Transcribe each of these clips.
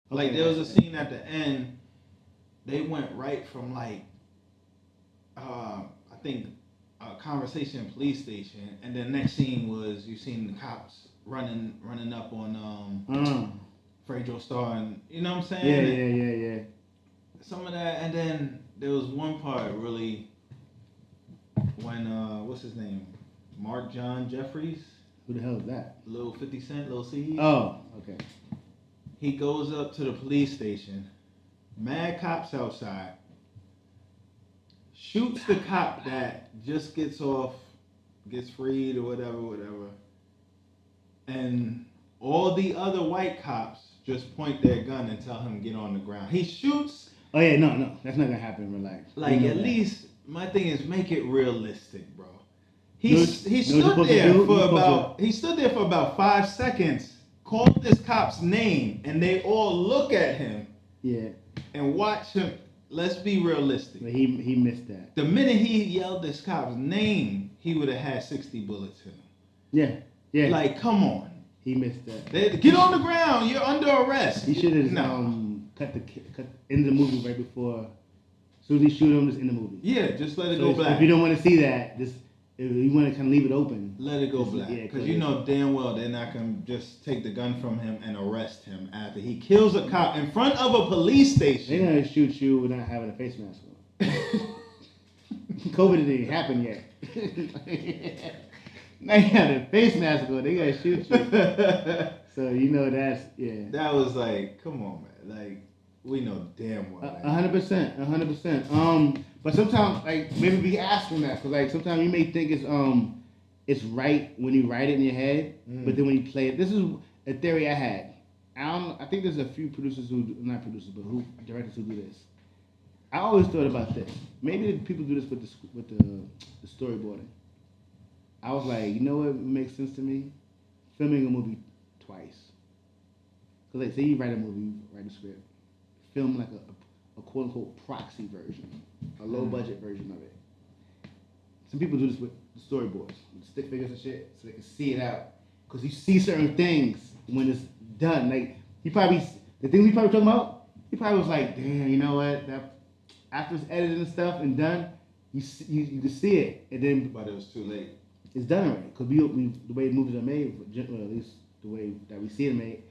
Like there was a scene at the end. They went right from like, I think, a conversation in police station, and then next scene was you seen the cops running up on Fredo Star, and you know what I'm saying? Yeah. Some of that, and then there was one part really when what's his name, Marc John Jefferies. Who the hell is that? Little 50 Cent, Little C. Oh, okay. He goes up to the police station. Mad cops outside. Shoots the cop that just gets off, gets freed or whatever. And all the other white cops just point their gun and tell him get on the ground. He shoots. Oh yeah, no, that's not gonna happen. Relax. Like at least my thing is make it realistic, bro. He stood there for about 5 seconds, called this cop's name, and they all look at him. Yeah. And watch him. Let's be realistic. But he missed that. The minute he yelled this cop's name, he would have had 60 bullets in him. Yeah. Like, come on. He missed that. Get on the ground. You're under arrest. He should have cut end the movie right before. As soon as he shoot him, just end the movie. Yeah, just let it go black. If you don't want to see that, just if you want to kind of leave it open, let it go black. Because you know damn well they're not gonna just take the gun from him and arrest him after he kills a cop in front of a police station. They're gonna shoot you without having a face mask on. COVID didn't happen yet. Now you have a face mask on, they gotta shoot you. So you know that's That was like, come on, man. Like we know damn well. 100%. But sometimes, like, maybe be asking that, because, like, sometimes you may think it's right when you write it in your head, but then when you play it, this is a theory I had. I think there's a few producers not producers, but directors who do this. I always thought about this. Maybe people do this with the storyboarding. I was like, you know what makes sense to me? Filming a movie twice. Because, like, say you write a movie, you write a script, film like a quote-unquote proxy version, a low-budget version of it. Some people do this with the storyboards, with stick figures and shit, so they can see it out. Because you see certain things when it's done. Like, the thing we probably talking about, he probably was like, damn, you know what? That after it's edited and stuff and done, you can see it. And then, but it was too late. It's done already. Because the way movies are made, at least the way that we see them made.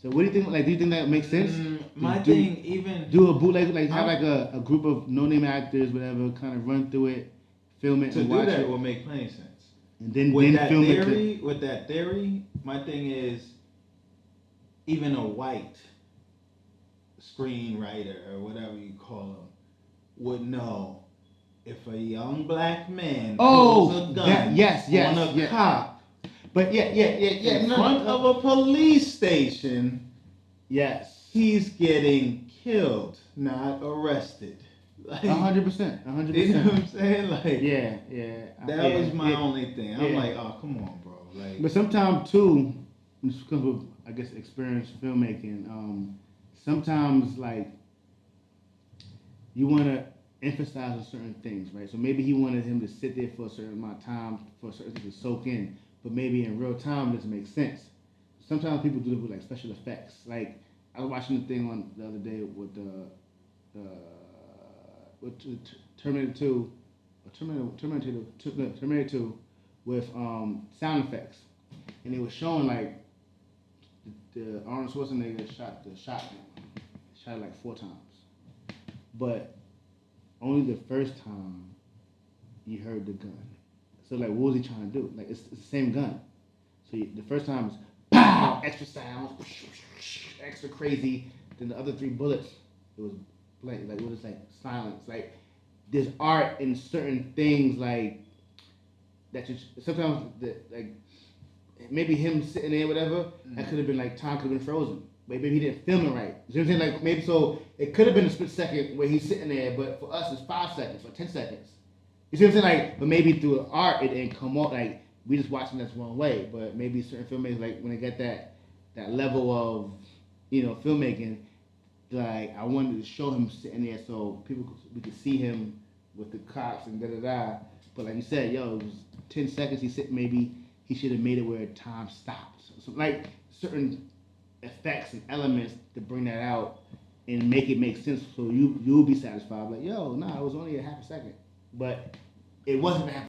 So what do you think? Like, do you think that makes sense? Do a bootleg, like have like a group of no-name actors, whatever, kind of run through it, film it, and watch it. To do that will make plenty of sense. And then with film it. With that theory, my thing is, even a white screenwriter or whatever you call them would know if a young black man pulls a gun on a cop. But in front of a police station, yes, he's getting killed, not arrested. 100%. You know what I'm saying? Like, that was my only thing. I'm like, oh, come on, bro. Like, but sometimes too, just because of I guess experienced filmmaking, sometimes like you want to emphasize on certain things, right? So maybe he wanted him to sit there for a certain amount of time for a certain thing to soak in. But maybe in real time it doesn't make sense. Sometimes people do it with like special effects. Like I was watching the thing on the other day with Terminator 2, Terminator 2 with sound effects, and it was showing like the Arnold Schwarzenegger shot it like 4 times, but only the first time you heard the gun. So, like, what was he trying to do? Like, it's the same gun. So, the first time is, pow, extra sounds, extra crazy. Then the other 3 bullets, it was blank. Like, it was like silence. Like, there's art in certain things, like, that you, sometimes, like, maybe him sitting there, whatever, that could have been, like, time could have been frozen. Maybe he didn't film it right. You know what I'm saying? Like, maybe so, it could have been a split second where he's sitting there, but for us, it's 5 seconds or 10 seconds. You see what I'm saying? Like, but maybe through the art it didn't come off like we just watching this one way. But maybe certain filmmakers, like when they get that level of, you know, filmmaking, like I wanted to show him sitting there so we could see him with the cops and da da da. But like you said, it was 10 seconds. Maybe he should have made it where time stopped. So like certain effects and elements to bring that out and make it make sense, so you'll be satisfied. Like, yo, nah, it was only a half a second, but it wasn't a half